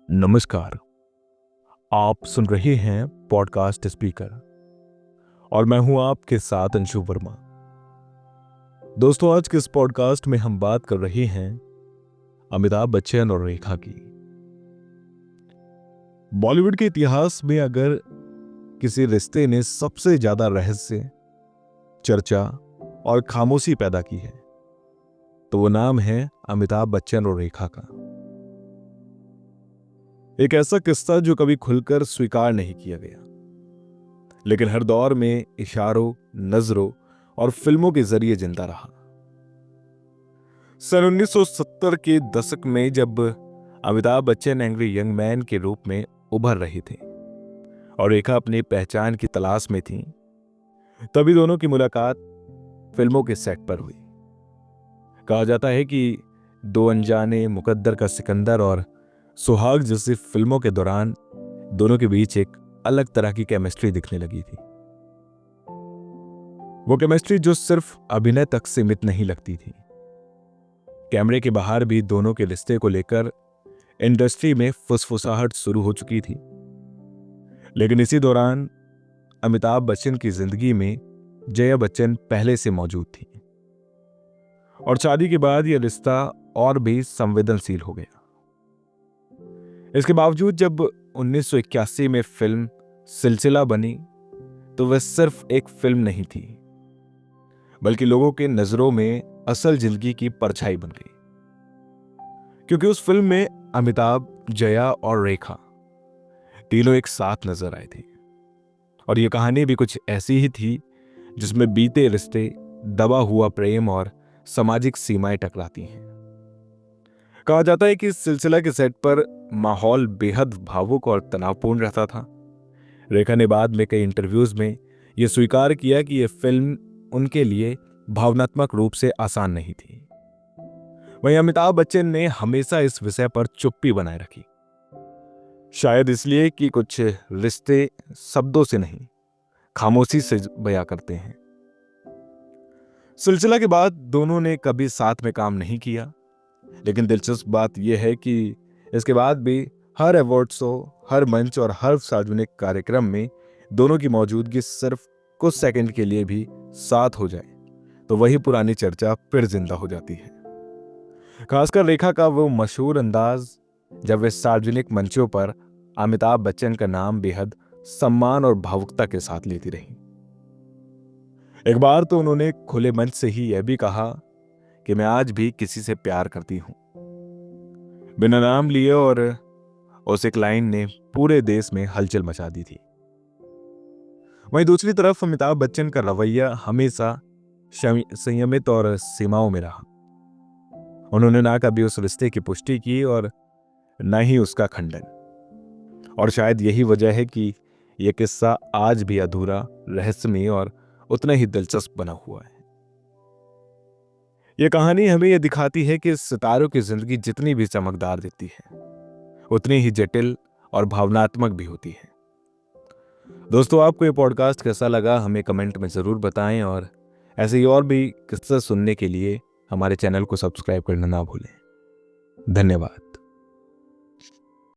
नमस्कार। आप सुन रहे हैं पॉडकास्ट स्पीकर और मैं हूं आपके साथ अंशु वर्मा। दोस्तों, आज के इस पॉडकास्ट में हम बात कर रहे हैं अमिताभ बच्चन और रेखा की। बॉलीवुड के इतिहास में अगर किसी रिश्ते ने सबसे ज्यादा रहस्य, चर्चा और खामोशी पैदा की है तो वो नाम है अमिताभ बच्चन और रेखा का। एक ऐसा किस्सा जो कभी खुलकर स्वीकार नहीं किया गया, लेकिन हर दौर में इशारों, नजरों और फिल्मों के जरिए जिंदा रहा। सन 1970 के दशक में जब Amitabh Bachchan angry young man के रूप में उभर रहे थे और रेखा अपनी पहचान की तलाश में थी, तभी दोनों की मुलाकात फिल्मों के सेट पर हुई। कहा जाता है कि दो अनजाने, मुकद्दर का सिकंदर और सुहाग जैसी फिल्मों के दौरान दोनों के बीच एक अलग तरह की केमिस्ट्री दिखने लगी थी। वो केमिस्ट्री जो सिर्फ अभिनय तक सीमित नहीं लगती थी। कैमरे के बाहर भी दोनों के रिश्ते को लेकर इंडस्ट्री में फुसफुसाहट शुरू हो चुकी थी। लेकिन इसी दौरान अमिताभ बच्चन की जिंदगी में जया बच्चन पहले से मौजूद थी और शादी के बाद यह रिश्ता और भी संवेदनशील हो गया। इसके बावजूद जब 1981 में फिल्म सिलसिला बनी तो वह सिर्फ एक फिल्म नहीं थी, बल्कि लोगों के नजरों में असल जिंदगी की परछाई बन गई। क्योंकि उस फिल्म में अमिताभ, जया और रेखा तीनों एक साथ नजर आए थे और यह कहानी भी कुछ ऐसी ही थी जिसमें बीते रिश्ते, दबा हुआ प्रेम और सामाजिक सीमाएं टकराती हैं। कहा जाता है कि इस सिलसिला के सेट पर माहौल बेहद भावुक और तनावपूर्ण रहता था। रेखा ने बाद में कई इंटरव्यूज में यह स्वीकार किया कि यह फिल्म उनके लिए भावनात्मक रूप से आसान नहीं थी। वहीं अमिताभ बच्चन ने हमेशा इस विषय पर चुप्पी बनाए रखी, शायद इसलिए कि कुछ रिश्ते शब्दों से नहीं, खामोशी से बयां करते हैं। सिलसिला के बाद दोनों ने कभी साथ में काम नहीं किया, लेकिन दिलचस्प बात यह है कि इसके बाद भी हर अवार्ड शो, हर मंच और हर सार्वजनिक कार्यक्रम में दोनों की मौजूदगी सिर्फ कुछ सेकंड के लिए भी साथ हो जाए तो वही पुरानी चर्चा फिर जिंदा हो जाती है। खासकर रेखा का वो मशहूर अंदाज जब वे सार्वजनिक मंचों पर अमिताभ बच्चन का नाम बेहद सम्मान और भावुकता के साथ लेती रही। एक बार तो उन्होंने खुले मंच से ही यह भी कहा कि मैं आज भी किसी से प्यार करती हूं, बिना नाम लिए, और उस एक लाइन ने पूरे देश में हलचल मचा दी थी। वहीं दूसरी तरफ अमिताभ बच्चन का रवैया हमेशा संयमित और सीमाओं में रहा। उन्होंने ना कभी उस रिश्ते की पुष्टि की और न ही उसका खंडन, और शायद यही वजह है कि यह किस्सा आज भी अधूरा, रहस्यमय और उतना ही दिलचस्प बना हुआ है। यह कहानी हमें यह दिखाती है कि सितारों की जिंदगी जितनी भी चमकदार दिखती है, उतनी ही जटिल और भावनात्मक भी होती है। दोस्तों, आपको ये पॉडकास्ट कैसा लगा हमें कमेंट में जरूर बताएं और ऐसे ही और भी किस्से सुनने के लिए हमारे चैनल को सब्सक्राइब करना ना भूलें। धन्यवाद।